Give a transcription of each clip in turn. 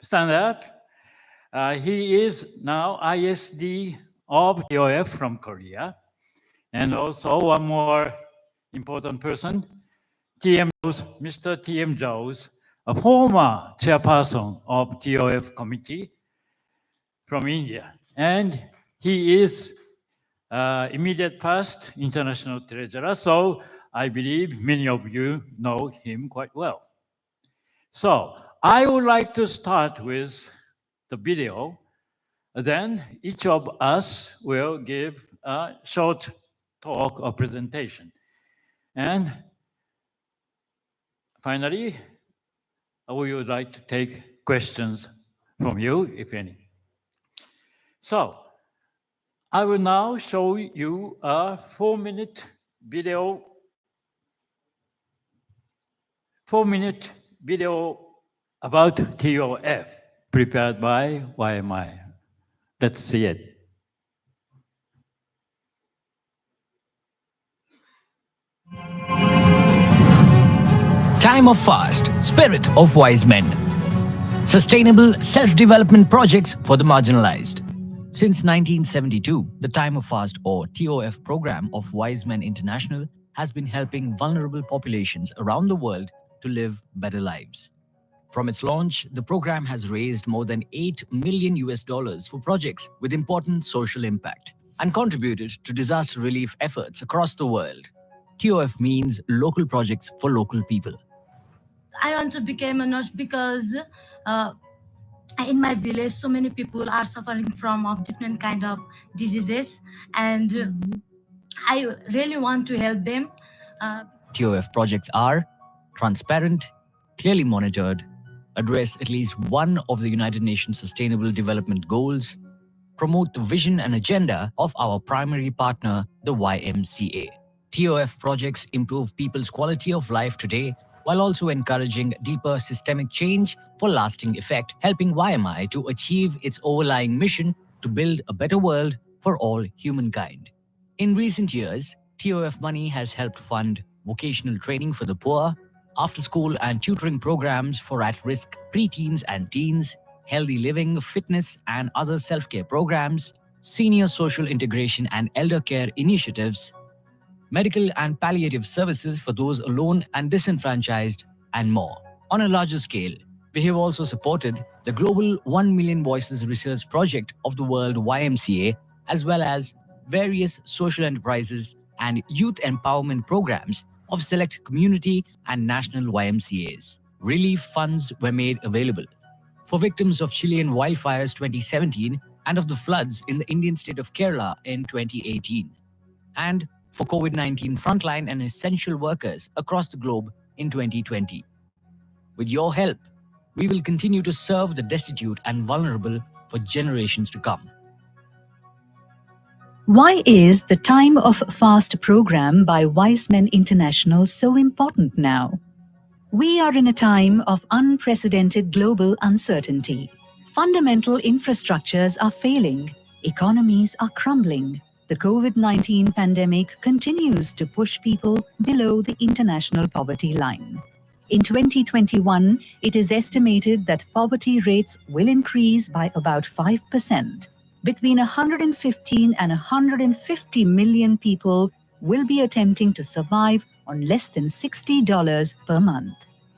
stand up. He is now ISD of TOF from Korea. And also one more important person, Mr. T.M. Jones, a former chairperson of TOF committee from India. And he is immediate past international treasurer, so I believe many of you know him quite well. So I would like to start with the video. Then each of us will give a short talk or presentation. And finally, we would like to take questions from you, if any. So I will now show you a 4-minute video, 4-minute video about TOF prepared by YMI. Let's see it. Time of Fast, Spirit of Wise Men. Sustainable self-development projects for the marginalized. Since 1972, the Time of Fast or TOF program of Wise Men International has been helping vulnerable populations around the world to live better lives. From its launch, the program has raised more than $8 million for projects with important social impact and contributed to disaster relief efforts across the world. TOF means local projects for local people. I want to become a nurse because in my village, so many people are suffering from of different kind of diseases, and I really want to help them. TOF projects are transparent, clearly monitored, address at least one of the United Nations Sustainable Development Goals, promote the vision and agenda of our primary partner, the YMCA. TOF projects improve people's quality of life today while also encouraging deeper systemic change for lasting effect, helping YMI to achieve its overlying mission to build a better world for all humankind. In recent years, TOF money has helped fund vocational training for the poor, after-school and tutoring programs for at-risk preteens and teens, healthy living, fitness and other self-care programs, senior social integration and elder care initiatives, medical and palliative services for those alone and disenfranchised, and more. On a larger scale, we have also supported the Global 1 Million Voices Research Project of the World YMCA, as well as various social enterprises and youth empowerment programs of select community and national YMCAs. Relief funds were made available for victims of Chilean wildfires 2017 and of the floods in the Indian state of Kerala in 2018, and for COVID-19 frontline and essential workers across the globe in 2020. With your help, we will continue to serve the destitute and vulnerable for generations to come. Why is the Time of Fast program by Wise Men International so important now? We are in a time of unprecedented global uncertainty. Fundamental infrastructures are failing, economies are crumbling. The COVID-19 pandemic continues to push people below the international poverty line. In 2021, it is estimated that poverty rates will increase by about 5%. Between 115 and 150 million people will be attempting to survive on less than $60 per month.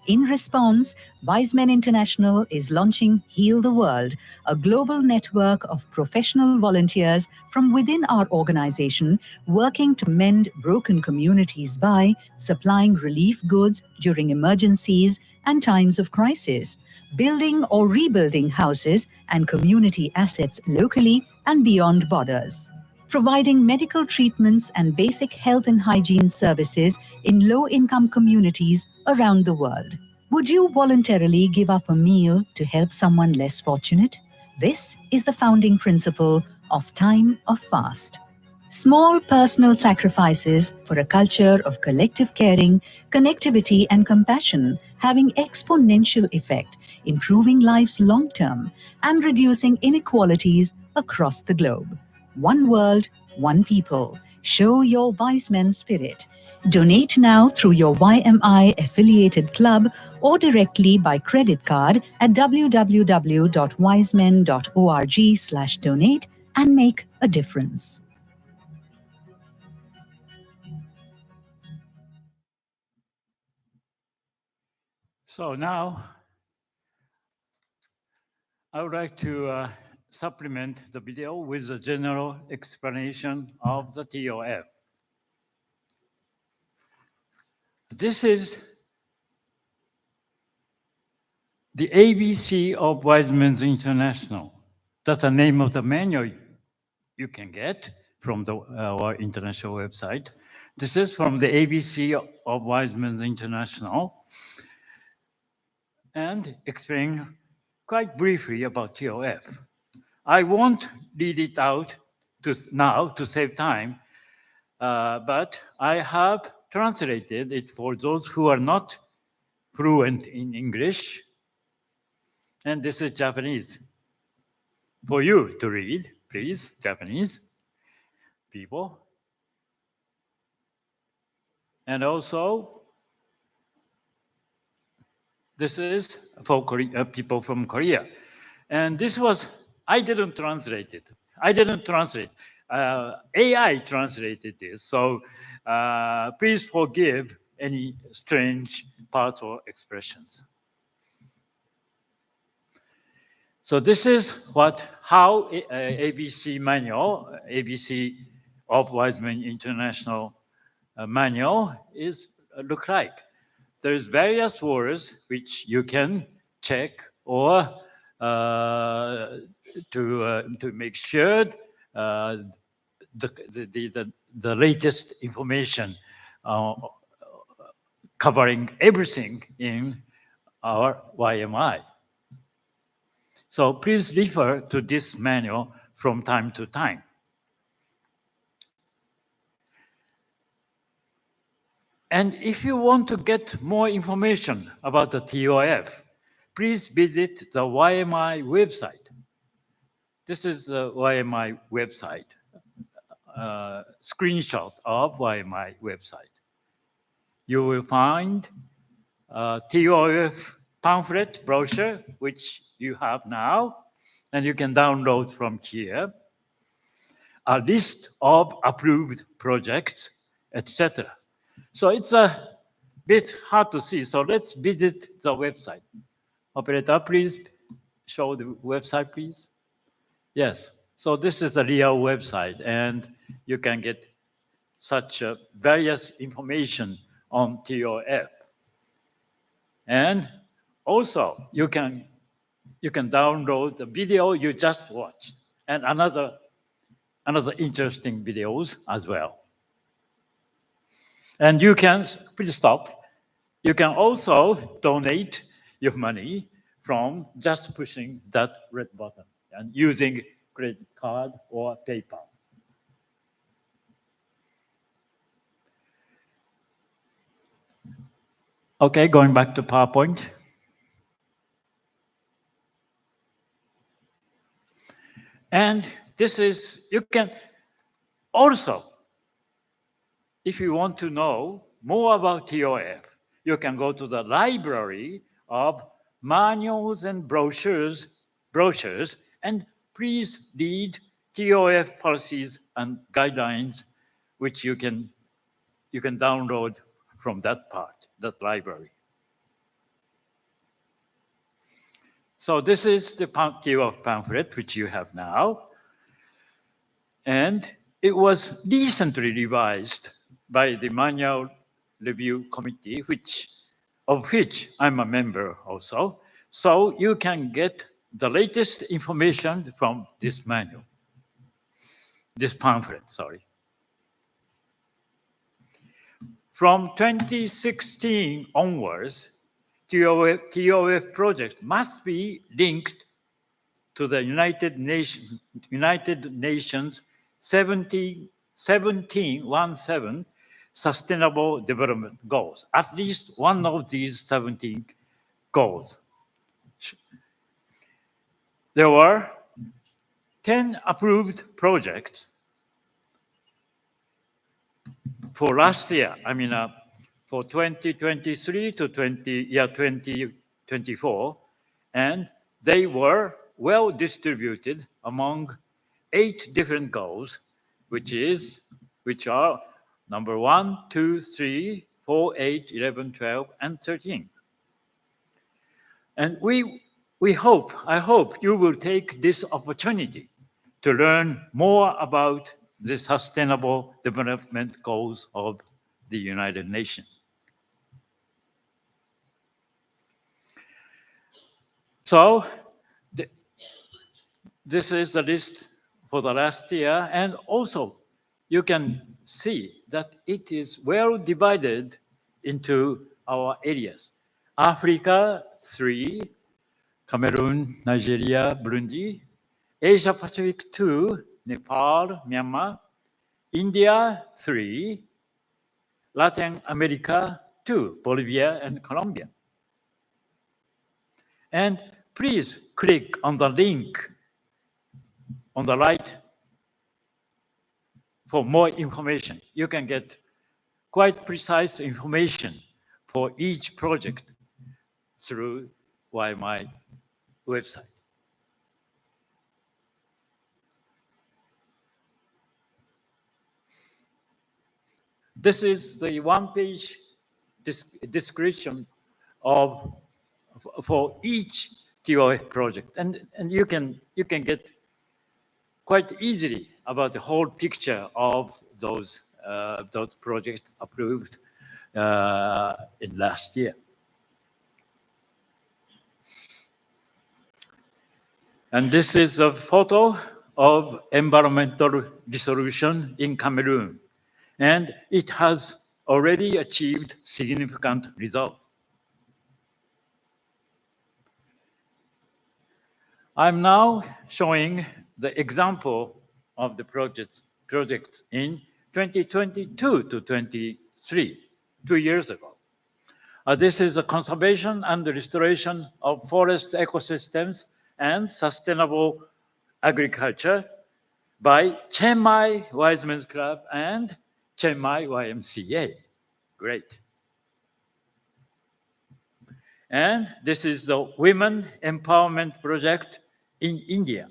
In response, Wise Men International is launching Heal the World, a global network of professional volunteers from within our organization working to mend broken communities by supplying relief goods during emergencies and times of crisis, building or rebuilding houses and community assets locally and beyond borders, providing medical treatments and basic health and hygiene services in low-income communities around the world. Would you voluntarily give up a meal to help someone less fortunate? This is the founding principle of Time of Fast. Small personal sacrifices for a culture of collective caring, connectivity and compassion having exponential effect, improving lives long-term and reducing inequalities across the globe. One world, one people. Show your wise men spirit. Donate now through your YMI affiliated club or directly by credit card at www.wisemen.org/donate and make a difference. So now I would like to supplement the video with a general explanation of the TOF. This is the ABC of Wise Men's International. That's the name of the manual you can get from our international website. This is from the ABC of Wise Men's International, and explain quite briefly about TOF. I won't read it out now to save time, but I have translated it for those who are not fluent in English. And this is Japanese. For you to read, please, Japanese people. And also, this is for people from Korea. And this was, I didn't translate it. I didn't translate. AI translated this. So please forgive any strange parts or expressions. So this is how ABC manual, ABC of Wise Men International manual is look like. There's various words which you can check or to make sure the latest information covering everything in our YMI. So please refer to this manual from time to time. And if you want to get more information about the TOF, please visit the YMI website. This is the YMI website, screenshot of YMI website. You will find a TOF pamphlet brochure, which you have now, and you can download from here, a list of approved projects, etc. So it's a bit hard to see. So let's visit the website. Operator, please show the website, please. Yes. So this is a real website, and you can get such various information on TOF. And also, you can download the video you just watched and another interesting videos as well. And you can, please stop. You can also donate your money from just pushing that red button and using credit card or PayPal. Okay, going back to PowerPoint. And this is, you can also, if you want to know more about TOF, you can go to the library of manuals and brochures, and please read TOF policies and guidelines, which you can download from that library. So this is the TOF pamphlet, which you have now. And it was recently revised by the Manual Review Committee, of which I'm a member also. So you can get the latest information from this manual, this pamphlet, sorry. From 2016 onwards, TOF project must be linked to the United Nations 17 Sustainable Development Goals, at least one of these 17 goals. There were 10 approved projects for last year, for 2023 to 2024, and they were well distributed among 8 different goals, which are number 1, 2, 3, 4, 8, 11, 12, and 13. And I hope you will take this opportunity to learn more about the Sustainable Development Goals of the United Nations. So this is the list for the last year, and also you can see that it is well divided into our areas. Africa, 3, Cameroon, Nigeria, Burundi, Asia Pacific, 2, Nepal, Myanmar, India, 3, Latin America, 2, Bolivia and Colombia. And please click on the link on the right for more information. You can get quite precise information for each project through YMI website. This is the one-page description for each TOF project, and you can get quite easily about the whole picture of those projects approved in last year. And this is a photo of environmental dissolution in Cameroon, and it has already achieved significant results. I'm now showing the example of the projects in 2022 to 23, 2 years ago. This is a conservation and restoration of forest ecosystems and sustainable agriculture by Chiang Mai Wise Men's Club and Chiang Mai YMCA. Great. And this is the Women Empowerment Project in India,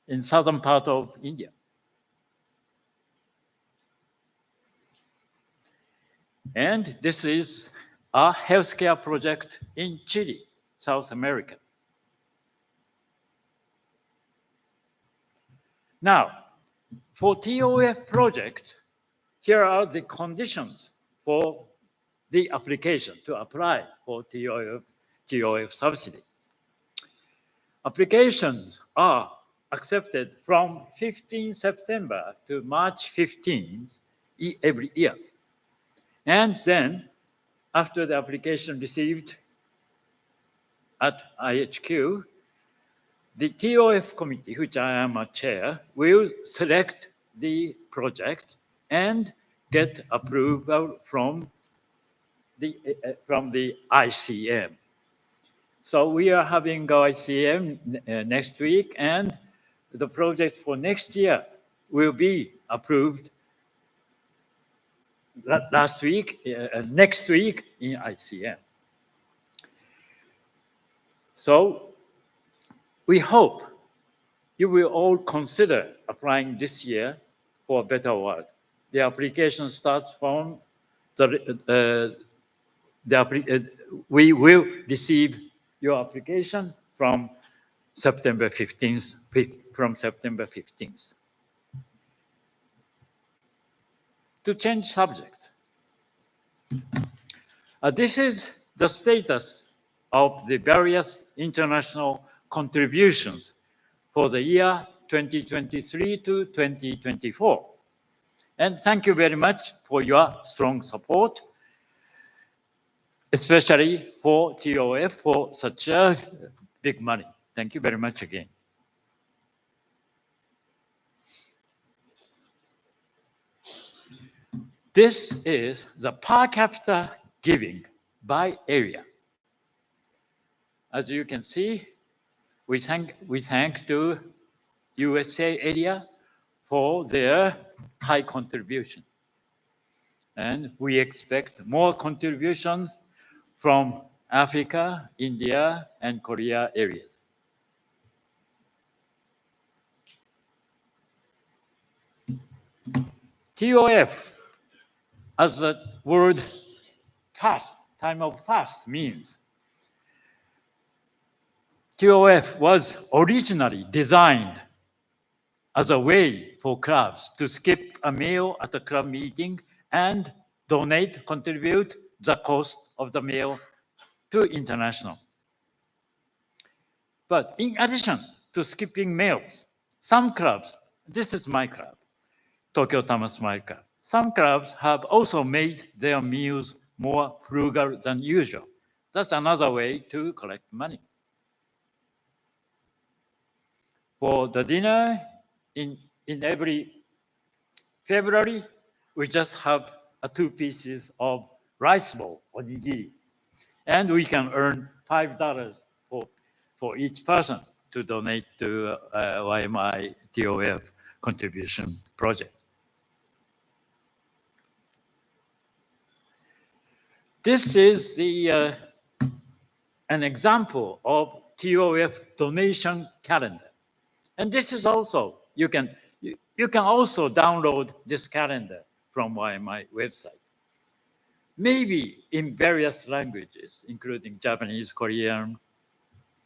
in southern part of India. And this is a healthcare project in Chile, South America. Now, for TOF project, here are the conditions for the application to apply for TOF subsidy. Applications are accepted from 15 September to March 15th every year. And then, after the application received at IHQ, the TOF committee, which I am a chair, will select the project and get approval from the ICM. So we are having our ICM next week, and the project for next year will be approved next week in ICM. So we hope you will all consider applying this year for a better world. The application starts from we will receive your application from September 15th. To change subject, this is the status of the various international contributions for the year 2023 to 2024. And thank you very much for your strong support, especially for TOF for such a big money. Thank you very much again. This is the per capita giving by area. As you can see, we thank to USA area for their high contribution. And we expect more contributions from Africa, India, and Korea areas. TOF, as the word fast, time of fast means, TOF was originally designed as a way for clubs to skip a meal at a club meeting and contribute the cost of the meal to international. But in addition to skipping meals, some clubs, this is my club, Tokyo Tama Smile Club, some clubs have also made their meals more frugal than usual. That's another way to collect money. For the dinner, in every February, we just have 2 pieces of rice bowl, onigiri, and we can earn $5 for each person to donate to YMI TOF contribution project. This is an example of TOF donation calendar. And this is also, you can also download this calendar from YMI website. Maybe in various languages, including Japanese, Korean,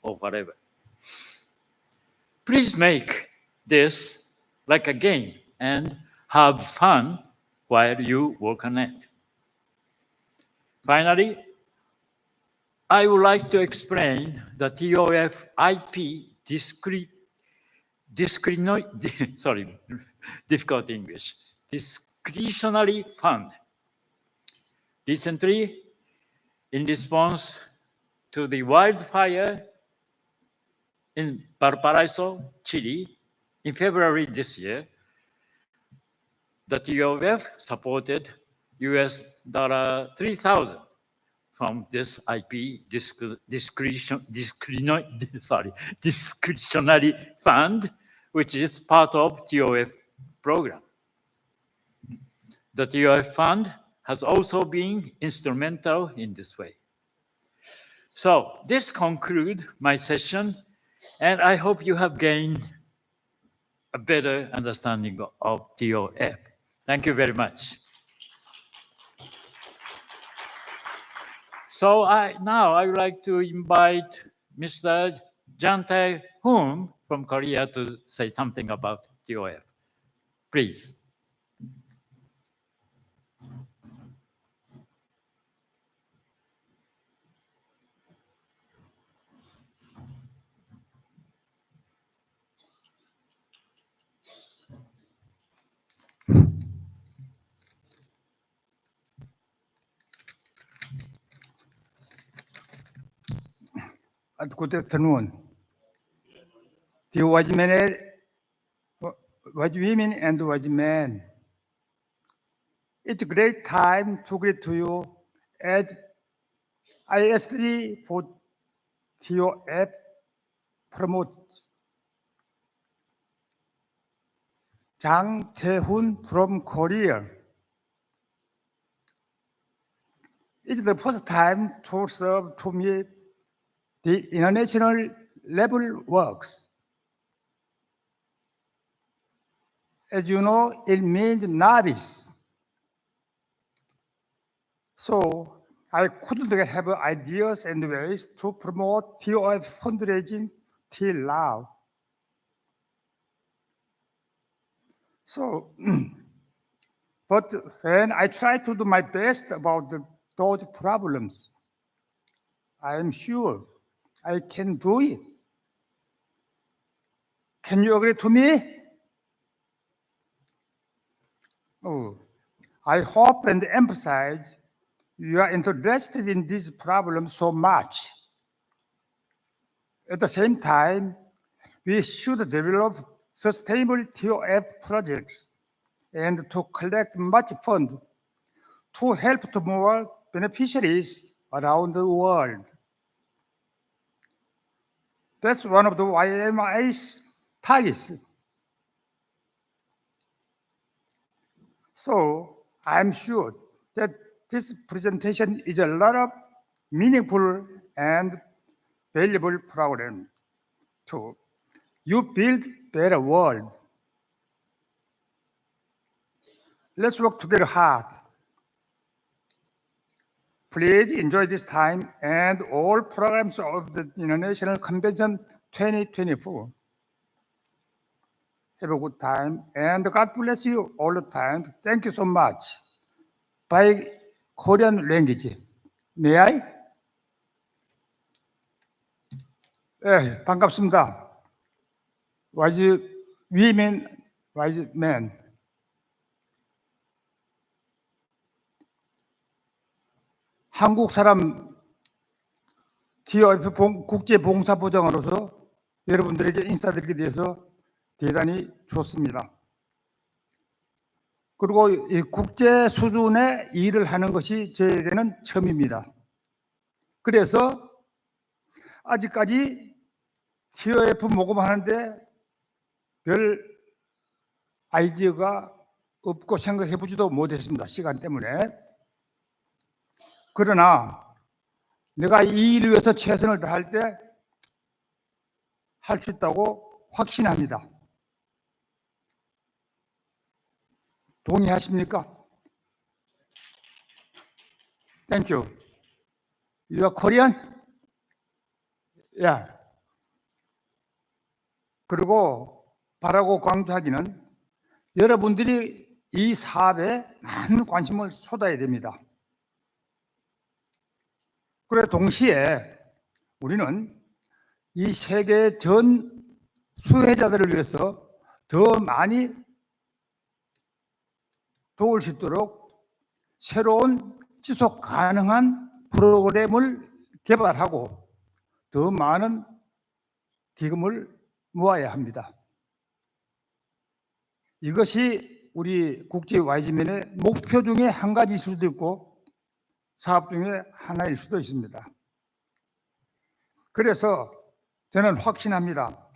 or whatever. Please make this like a game and have fun while you work on it. Finally, I would like to explain the TOF IP difficult English, discretionary fund. Recently, in response to the wildfire in Valparaiso, Chile, in February this year, the TOF supported US $3,000 from this IP discretionary fund, which is part of TOF program. The TOF fund has also been instrumental in this way. So this concludes my session, and I hope you have gained a better understanding of TOF. Thank you very much. So now I would like to invite Mr. Jante Hoon from Korea to say something about TOF. Please. Good afternoon. Dear white men, white women, and white men. It's a great time to greet to you as ISD for TOF promotes. Jang Tae-hoon from Korea. It's the first time to serve to me the international level works. As you know, it means novice. So I couldn't have ideas and ways to promote TOF fundraising till now. So, but when I try to do my best about those problems, I am sure I can do it. Can you agree to me? Oh, I hope and emphasize you are interested in this problem so much. At the same time, we should develop sustainable TOF projects and to collect much fund to help to more beneficiaries around the world. That's one of the YMI's targets. So I'm sure that this presentation is a lot of meaningful and valuable program too. You build better world. Let's work together hard. Please enjoy this time and all programs of the International Convention 2024. Have a good time and God bless you all the time. Thank you so much. By Korean language. May I? 네, 반갑습니다. Wise women, wise men. 한국 사람 TOF 국제봉사부장으로서 여러분들에게 인사드리게 돼서 대단히 좋습니다. 그리고 이 국제 수준의 일을 하는 것이 저에게는 처음입니다. 그래서 아직까지 TOF 모금하는데 별 아이디어가 없고 생각해 보지도 못했습니다. 시간 때문에. 그러나 내가 이 일을 위해서 최선을 다할 때 할 수 있다고 확신합니다. 동의하십니까? Thank you. You are Korean? Yeah. 그리고 바라고 강조하기는 여러분들이 이 사업에 많은 관심을 쏟아야 됩니다. 그래 동시에 우리는 이 세계 전 수혜자들을 위해서 더 많이 도울 수 있도록 새로운 지속 가능한 프로그램을 개발하고 더 많은 기금을 모아야 합니다. 이것이 우리 국제 YG맨의 목표 중에 한 가지일 수도 있고 사업 중에 하나일 수도 있습니다. 그래서 저는 확신합니다.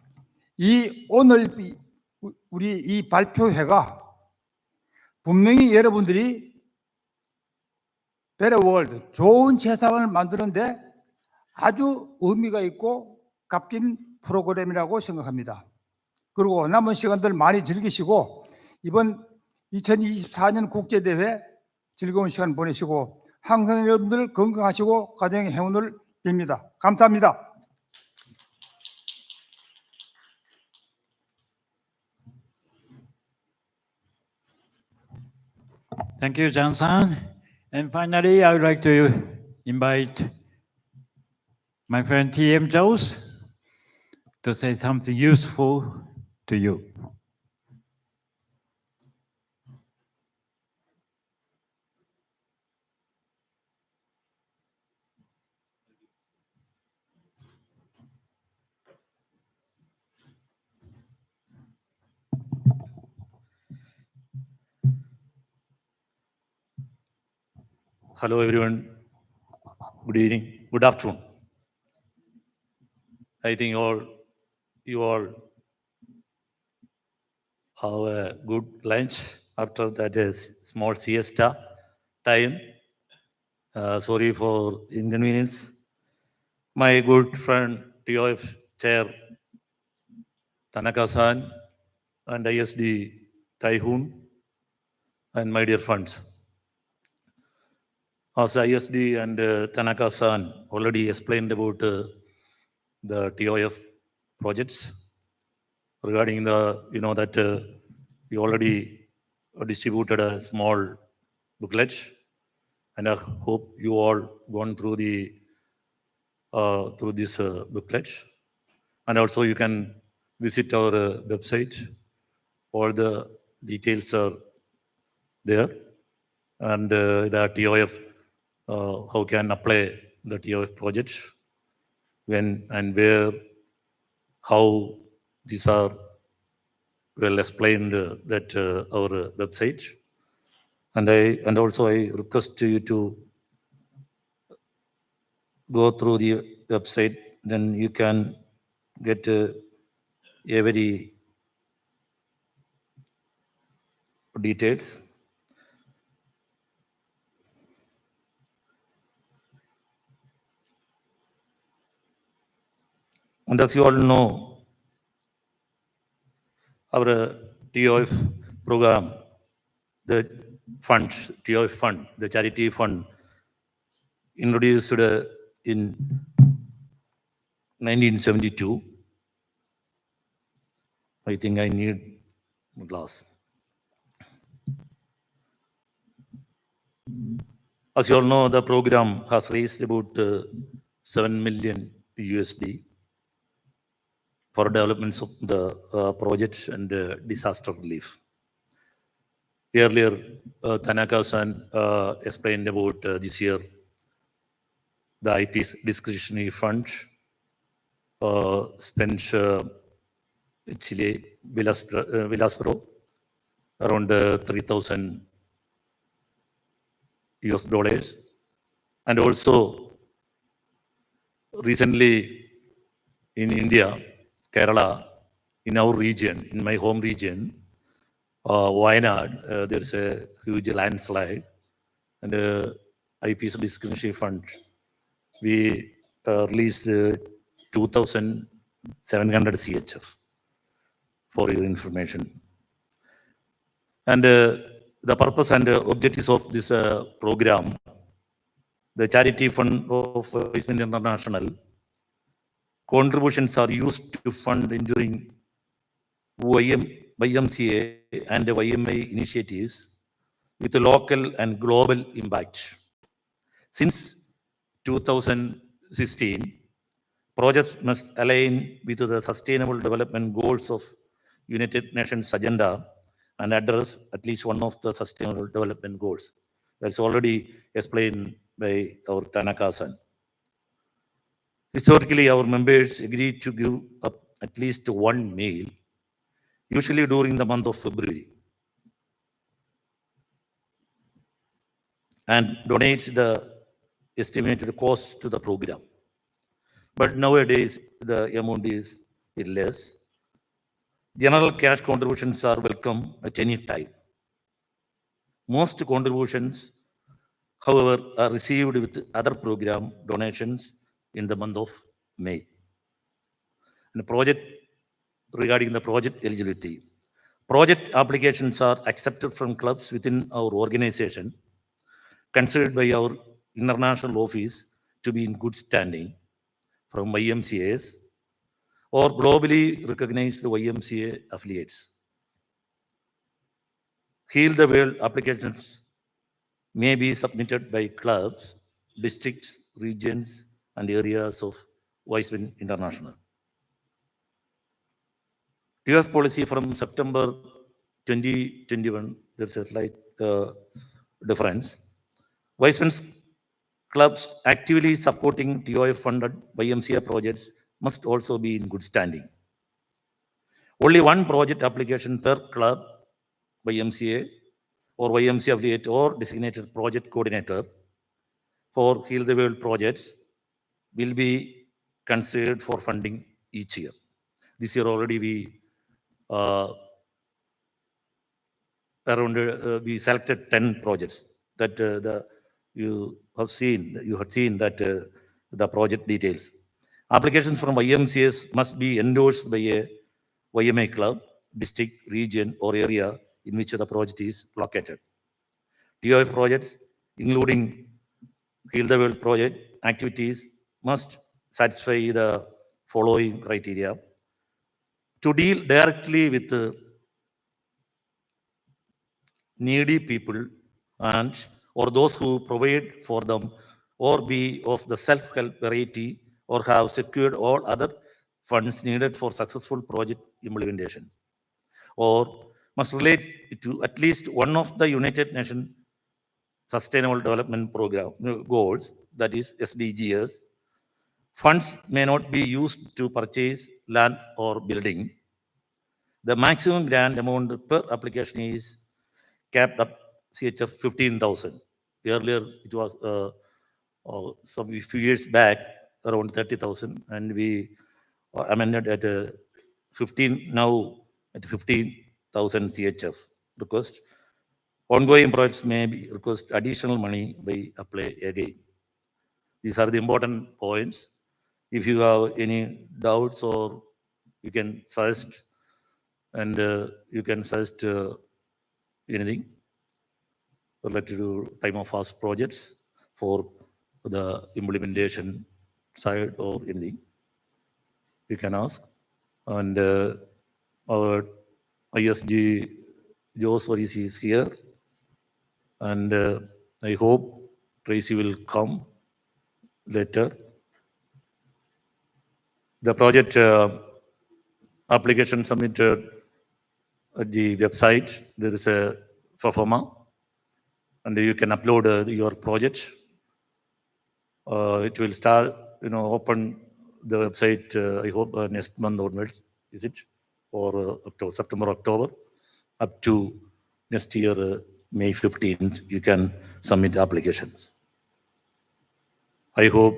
오늘 우리 이 발표회가 분명히 여러분들이 Better World, 좋은 세상을 만드는데 아주 의미가 있고 값진 프로그램이라고 생각합니다. 그리고 남은 시간들 많이 즐기시고 이번 2024년 국제대회 즐거운 시간 보내시고 항상 여러분들 건강하시고 가정의 행운을 빕니다. 감사합니다. Thank you, Jan-san. And finally, I would like to invite my friend T.M. Jones to say something useful to you. Hello everyone, good evening, good afternoon. I think you all have a good lunch after that is small siesta time. Sorry for inconvenience. My good friend TOF Chair Tanaka-san and ISD Taihun and my dear friends. As ISD and Tanaka-san already explained about the TOF projects regarding that we already distributed a small booklet, and I hope you all gone through through this booklet, and also you can visit our website. All the details are there, and the TOF. How can apply the TOF project, when and where, how these are well explained that our website. And also I request you to go through the website, then you can get a very details. And as you all know, our TOF program, the funds, TOF fund, the charity fund, introduced in 1972. I think I need a glass. As you all know, the program has raised about 7 million USD for developments of the project and disaster relief. Earlier, Tanaka-san explained about this year, the IP's discretionary fund spent Chile, Vilaspro, around 3,000 US dollars. And also, recently in India, Kerala, in our region, in my home region, Wayanad, there's a huge landslide, and IP's discretionary fund, we released 2,700 CHF for your information. And the purpose and objectives of this program, the charity fund of Wasteland International, contributions are used to fund enduring YMCA and YMI initiatives with local and global impact. Since 2016, projects must align with the Sustainable Development Goals of United Nations Agenda and address at least one of the Sustainable Development Goals. That's already explained by our Tanaka-san. Historically, our members agreed to give up at least one meal, usually during the month of February, and donates the estimated cost to the program. But nowadays, the amount is less. General cash contributions are welcome at any time. Most contributions, however, are received with other program donations in the month of May. And regarding the project eligibility, project applications are accepted from clubs within our organization, considered by our international office to be in good standing, from YMCAs or globally recognized YMCA affiliates. Heal the World applications may be submitted by clubs, districts, regions, and areas of Wiseman International. TOF policy from September 2021, there's a slight difference. Wiseman's clubs actively supporting TOF-funded YMCA projects must also be in good standing. Only one project application per club, YMCA or YMCA affiliate or designated project coordinator for Heal the World projects will be considered for funding each year. This year already we selected 10 projects that you had seen that the project details. Applications from YMCAs must be endorsed by a YMA club, district, region, or area in which the project is located. TOF projects, including Heal the World project activities, must satisfy the following criteria: to deal directly with needy people and or those who provide for them, or be of the self-help variety, or have secured all other funds needed for successful project implementation, or must relate to at least one of the United Nations Sustainable Development Program goals, that is SDGs. Funds may not be used to purchase land or building. The maximum grant amount per application is capped up CHF 15,000. Earlier, it was some few years back around 30,000, and we amended at 15 now at 15,000 CHF request. Ongoing projects may be request additional money by apply again. These are the important points. If you have any doubts or you can suggest, and you can suggest anything related to time of fast projects for the implementation side or anything, you can ask. And our ISG Jose Varis is here, and I hope Tracy will come later. The project application submitted at the website. There is a performer, and you can upload your project. It will start, open the website. I hope next month onwards, is it, or October, September, October, up to next year, May 15th. You can submit applications. I hope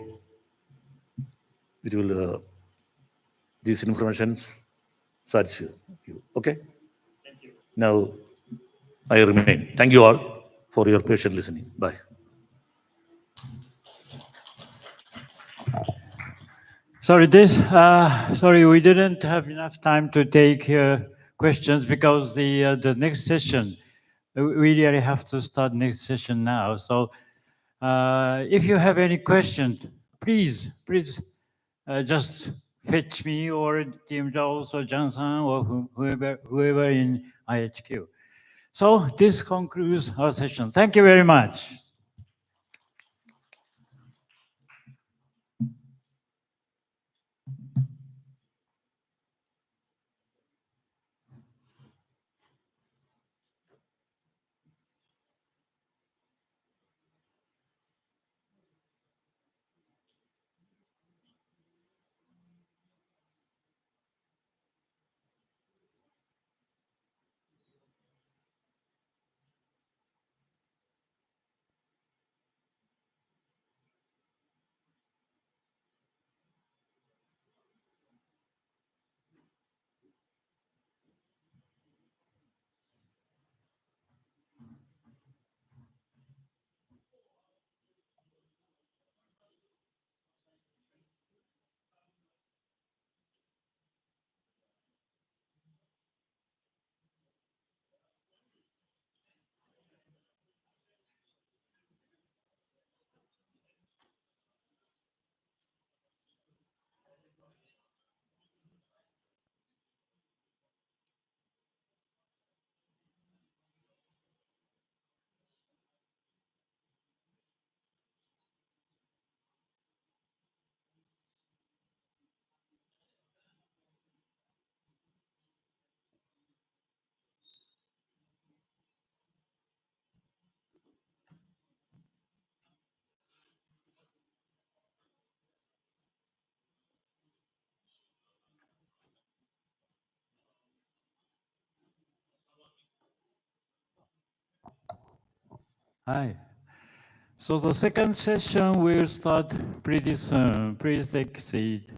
it will. These informations satisfy you. Okay. Thank you. Now I remain. Thank you all for your patient listening. Bye. Sorry, we didn't have enough time to take questions because the next session, we really have to start next session now. So if you have any questions, please just fetch me or Team Jones or Johnson or whoever in IHQ. So this concludes our session. Thank you very much. Hi. So the second session will start pretty soon. Please take a seat.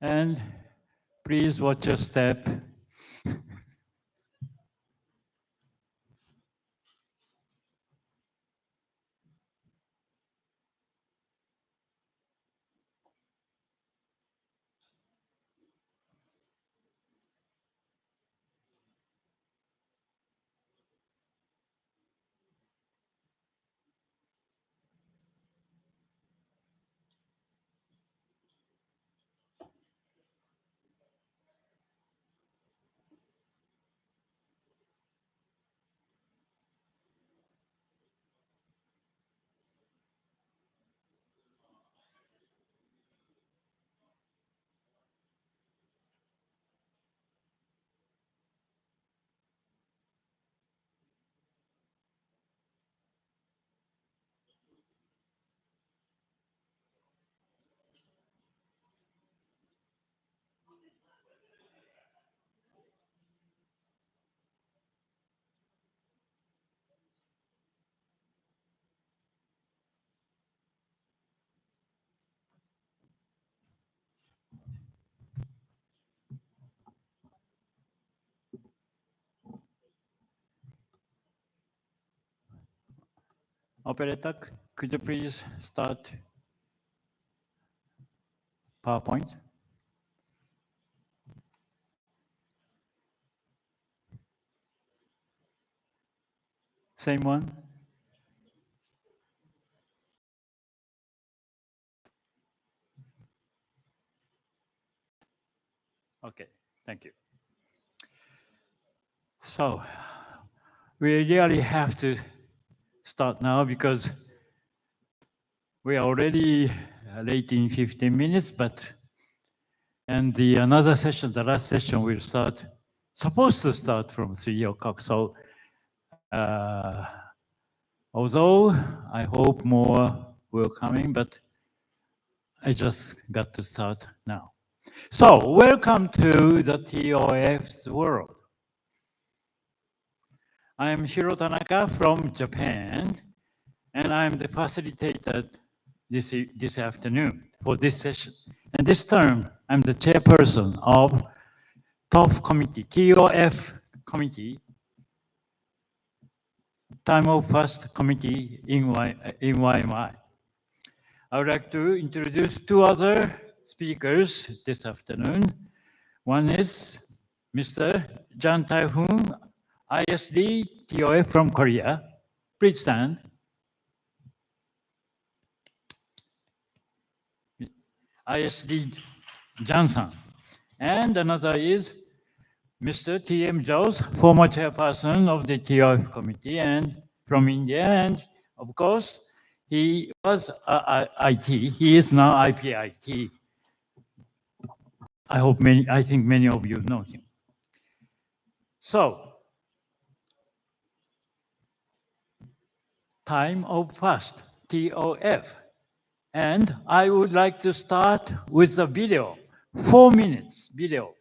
And please watch your step. Operator, could you please start? PowerPoint? Same one? Okay, thank you. So we really have to start now because we are already late in 15 minutes, and another session, the last session will supposed to start from 3 o'clock. So although I hope more will coming, but I just got to start now. So welcome to the TOF's world. I am Hiro Tanaka from Japan, and I'm the facilitator this afternoon for this session. And this term, I'm the chairperson of TOF committee, TOF committee, Time of Fast committee in YMI. I would like to introduce two other speakers this afternoon. One is Mr. Jan Tae-hoon, ISD TOF from Korea. Please stand. ISD Jan-san. And another is Mr. T.M. Jose, former chairperson of the TOF committee and from India. And of course, he was IT. He is now IPIT. I think many of you know him. So, Time of Fast, TOF. And I would like to start with a video, 4 minutes video.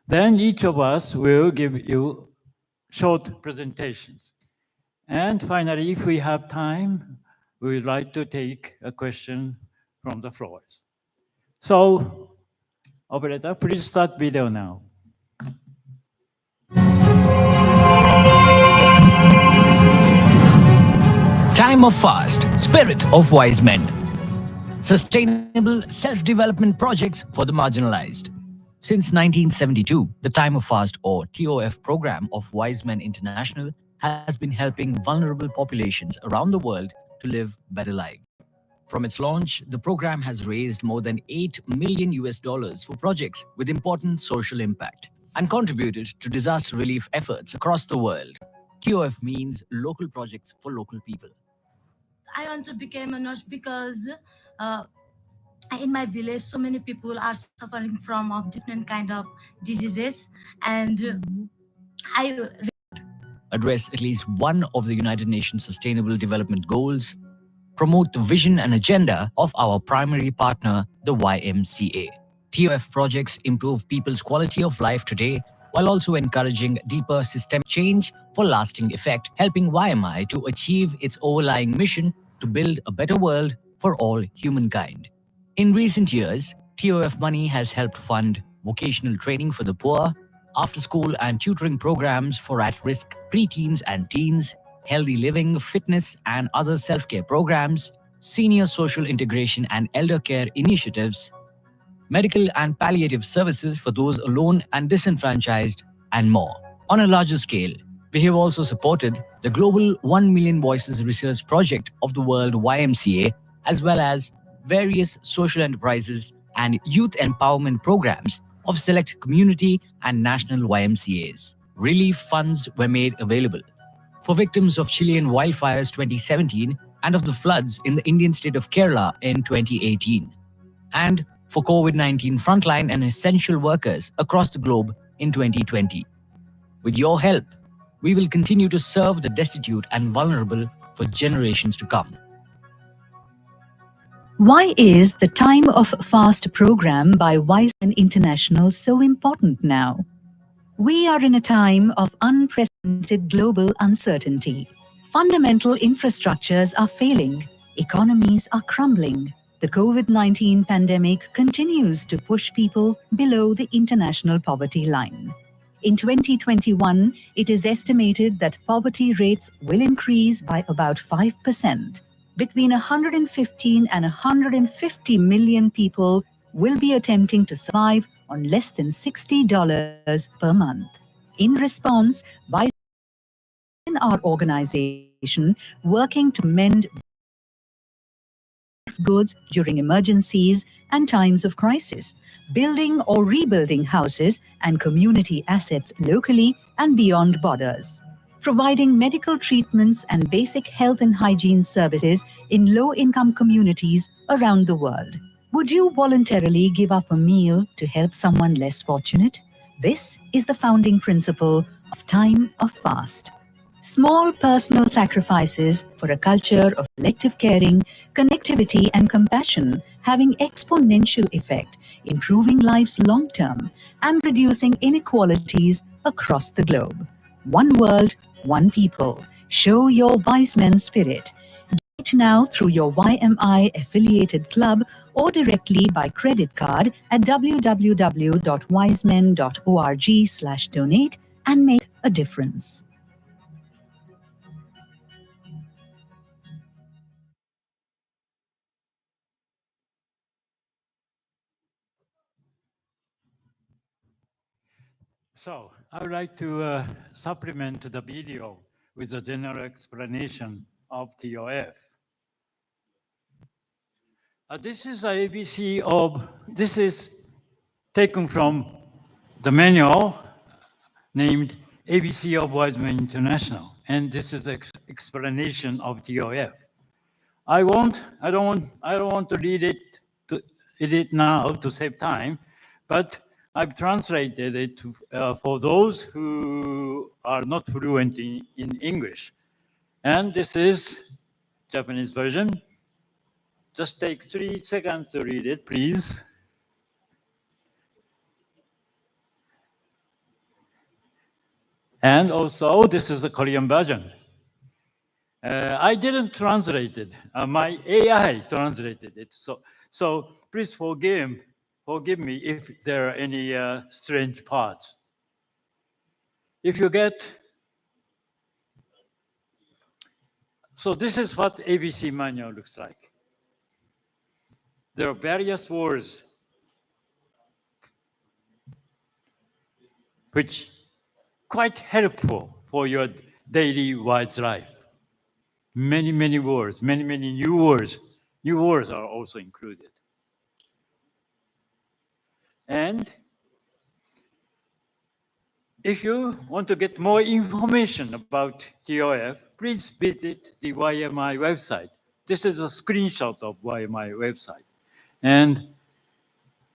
Then each of us will give you short presentations. And finally, if we have time, we would like to take a question from the floors. So, operator, please start video now. Time of Fast, Spirit of Wise Men. Sustainable self-development projects for the marginalized. Since 1972, the Time of Fast or TOF program of Wise Men International has been helping vulnerable populations around the world to live better lives. From its launch, the program has raised more than $8 million for projects with important social impact and contributed to disaster relief efforts across the world. TOF means local projects for local people. I want to become a nurse because in my village, so many people are suffering from different kind of diseases, and I address at least one of the United Nations Sustainable Development Goals, promote the vision and agenda of our primary partner, the YMCA. TOF projects improve people's quality of life today while also encouraging deeper systemic change for lasting effect, helping YMI to achieve its overlying mission to build a better world for all humankind. In recent years, TOF money has helped fund vocational training for the poor, after-school and tutoring programs for at-risk preteens and teens, healthy living, fitness and other self-care programs, senior social integration and elder care initiatives, medical and palliative services for those alone and disenfranchised, and more. On a larger scale, we have also supported the global 1 Million Voices Research Project of the World YMCA, as well as various social enterprises and youth empowerment programs of select community and national YMCAs. Relief funds were made available for victims of Chilean wildfires 2017 and of the floods in the Indian state of Kerala in 2018, and for COVID-19 frontline and essential workers across the globe in 2020. With your help, we will continue to serve the destitute and vulnerable for generations to come. Why is the Time of Fast program by Wise Men International so important now? We are in a time of unprecedented global uncertainty. Fundamental infrastructures are failing, economies are crumbling. The COVID-19 pandemic continues to push people below the international poverty line. In 2021, it is estimated that poverty rates will increase by about 5%. Between 115 and 150 million people will be attempting to survive on less than $60 per month. In response, Wise in our organization working to mend goods during emergencies and times of crisis, building or rebuilding houses and community assets locally and beyond borders, providing medical treatments and basic health and hygiene services in low-income communities around the world. Would you voluntarily give up a meal to help someone less fortunate? This is the founding principle of Time of Fast. Small personal sacrifices for a culture of collective caring, connectivity, and compassion having exponential effect, improving lives long term, and reducing inequalities across the globe. One world, one people. Show your wise men spirit. Donate now through your YMI affiliated club or directly by credit card at www.wisemen.org/donate and make a difference. So I would like to supplement the video with a general explanation of TOF. This is the ABC of, this is taken from the manual named ABC of Wiseman International, and this is an explanation of TOF. I don't want to read it now to save time, but I've translated it to, for those who are not fluent in English. And this is Japanese version. Just take 3 seconds to read it, please. And also, this is the Korean version. I didn't translate it. My AI translated it. So please forgive me if there are any strange parts. If you get, so this is what ABC manual looks like. There are various words which quite helpful for your daily wise life. Many words, many new words. New words are also included. And if you want to get more information about TOF, please visit the YMI website. This is a screenshot of YMI website. And